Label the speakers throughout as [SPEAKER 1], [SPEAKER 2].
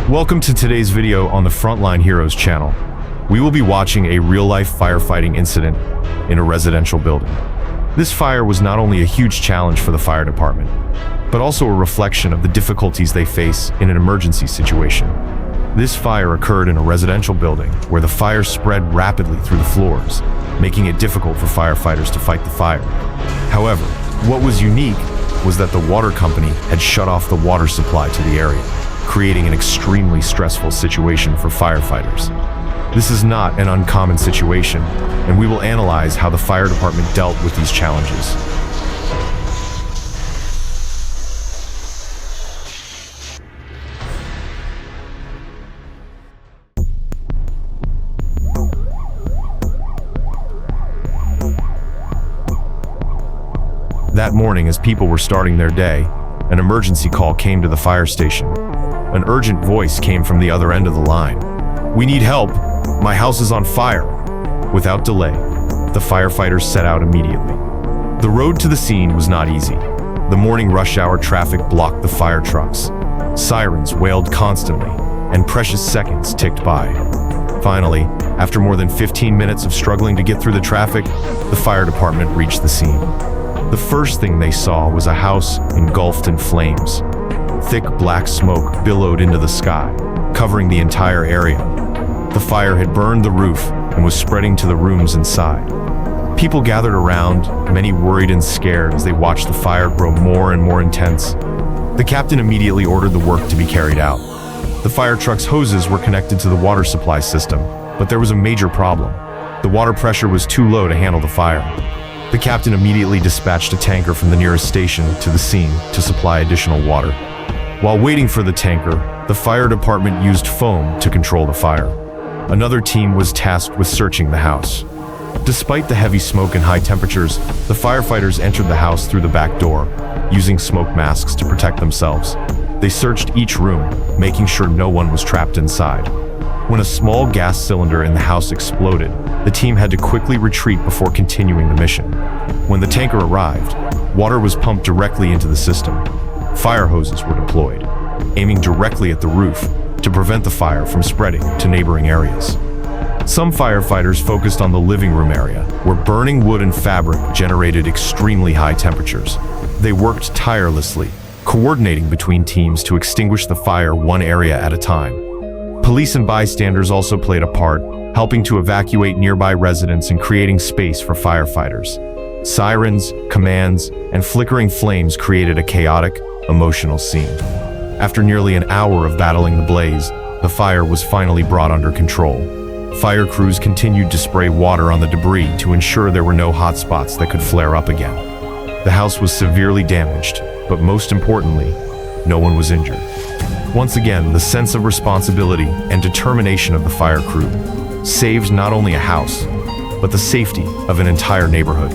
[SPEAKER 1] Welcome to today's video on the Frontline Heroes channel. We will be watching a real-life firefighting incident in a residential building. This fire was not only a huge challenge for the fire department, but also a reflection of the difficulties they face in an emergency situation. This fire occurred in a residential building where the fire spread rapidly through the floors, making it difficult for firefighters to fight the fire. However, what was unique was that the water company had shut off the water supply to the area, creating an extremely stressful situation for firefighters. This is not an uncommon situation, and we will analyze how the fire department dealt with these challenges. That morning, as people were starting their day, an emergency call came to the fire station. An urgent voice came from the other end of the line. "We need help. My house is on fire." Without delay, the firefighters set out immediately. The road to the scene was not easy. The morning rush hour traffic blocked the fire trucks. Sirens wailed constantly, and precious seconds ticked by. Finally, after more than 15 minutes of struggling to get through the traffic, the fire department reached the scene. The first thing they saw was a house engulfed in flames. Thick black smoke billowed into the sky, covering the entire area. The fire had burned the roof and was spreading to the rooms inside. People gathered around, many worried and scared as they watched the fire grow more and more intense. The captain immediately ordered the work to be carried out. The fire truck's hoses were connected to the water supply system, but there was a major problem. The water pressure was too low to handle the fire. The captain immediately dispatched a tanker from the nearest station to the scene to supply additional water. While waiting for the tanker, the fire department used foam to control the fire. Another team was tasked with searching the house. Despite the heavy smoke and high temperatures, the firefighters entered the house through the back door, using smoke masks to protect themselves. They searched each room, making sure no one was trapped inside. When a small gas cylinder in the house exploded, the team had to quickly retreat before continuing the mission. When the tanker arrived, water was pumped directly into the system. Fire hoses were deployed, aiming directly at the roof to prevent the fire from spreading to neighboring areas. Some firefighters focused on the living room area, where burning wood and fabric generated extremely high temperatures. They worked tirelessly, coordinating between teams to extinguish the fire one area at a time. Police and bystanders also played a part, helping to evacuate nearby residents and creating space for firefighters. Sirens, commands, and flickering flames created a chaotic, emotional scene. After nearly an hour of battling the blaze, the fire was finally brought under control. Fire crews continued to spray water on the debris to ensure there were no hot spots that could flare up again. The house was severely damaged, but most importantly, no one was injured. Once again, the sense of responsibility and determination of the fire crew saved not only a house, but the safety of an entire neighborhood.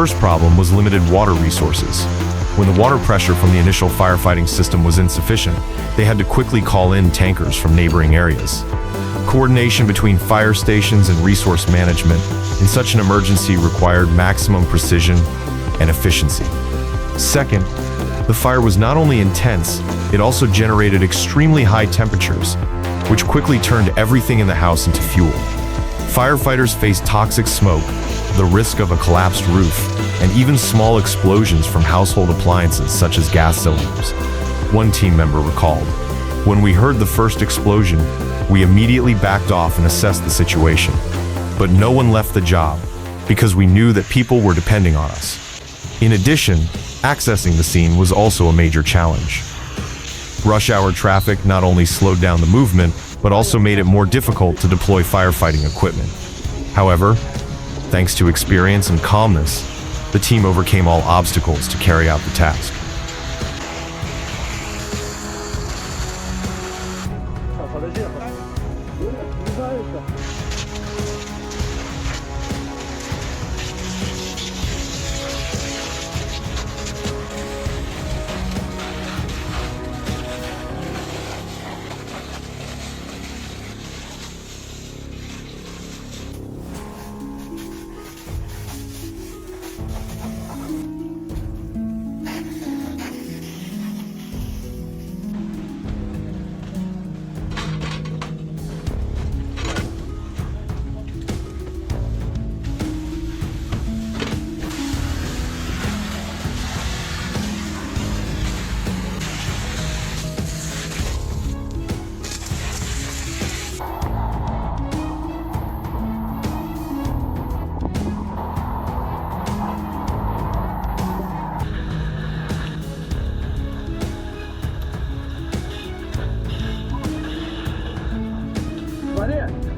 [SPEAKER 1] first problem was limited water resources. When the water pressure from the initial firefighting system was insufficient, they had to quickly call in tankers from neighboring areas. Coordination between fire stations and resource management in such an emergency required maximum precision and efficiency. Second, the fire was not only intense, it also generated extremely high temperatures, which quickly turned everything in the house into fuel. Firefighters faced toxic smoke, the risk of a collapsed roof, and even small explosions from household appliances such as gas cylinders. One team member recalled, "When we heard the first explosion, we immediately backed off and assessed the situation. But no one left the job because we knew that people were depending on us." In addition, accessing the scene was also a major challenge. Rush hour traffic not only slowed down the movement, but also made it more difficult to deploy firefighting equipment. However, thanks to experience and calmness, the team overcame all obstacles to carry out the task.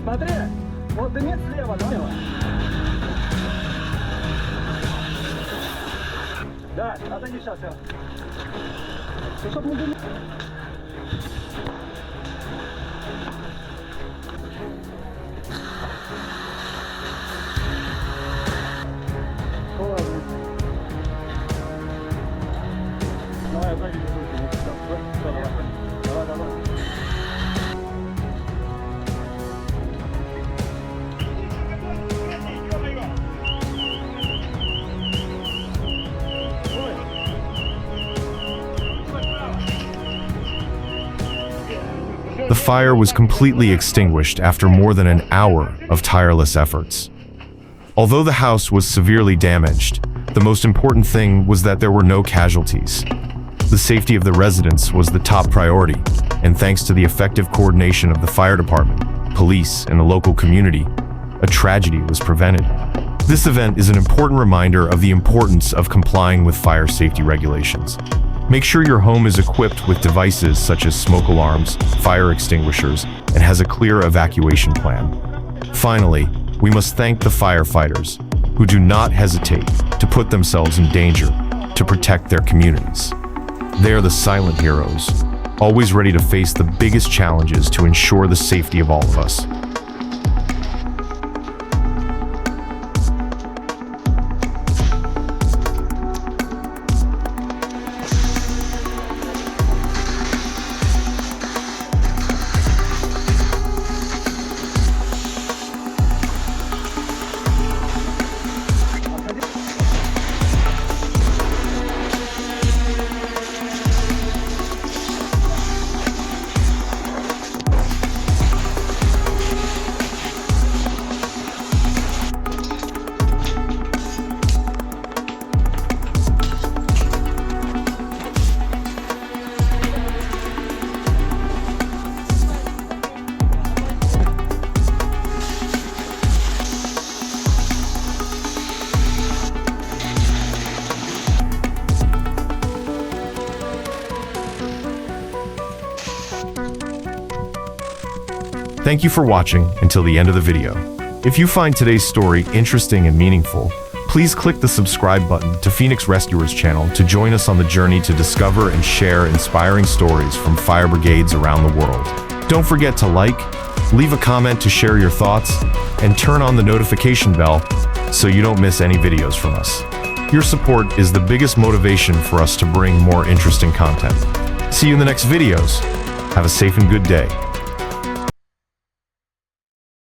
[SPEAKER 2] Смотри, вот дымит слева, слева. Да, отойди сейчас, все. Чтоб не дымит. Ладно. Давай, отойди, давай.
[SPEAKER 1] The fire was completely extinguished after more than an hour of tireless efforts. Although the house was severely damaged, the most important thing was that there were no casualties. The safety of the residents was the top priority, and thanks to the effective coordination of the fire department, police, and the local community, a tragedy was prevented. This event is an important reminder of the importance of complying with fire safety regulations. Make sure your home is equipped with devices such as smoke alarms, fire extinguishers, and has a clear evacuation plan. Finally, we must thank the firefighters, who do not hesitate to put themselves in danger to protect their communities. They are the silent heroes, always ready to face the biggest challenges to ensure the safety of all of us. Thank you for watching until the end of the video. If you find today's story interesting and meaningful, please click the subscribe button to Phoenix Rescuers channel to join us on the journey to discover and share inspiring stories from fire brigades around the world. Don't forget to like, leave a comment to share your thoughts, and turn on the notification bell so you don't miss any videos from us. Your support is the biggest motivation for us to bring more interesting content. See you in the next videos. Have a safe and good day.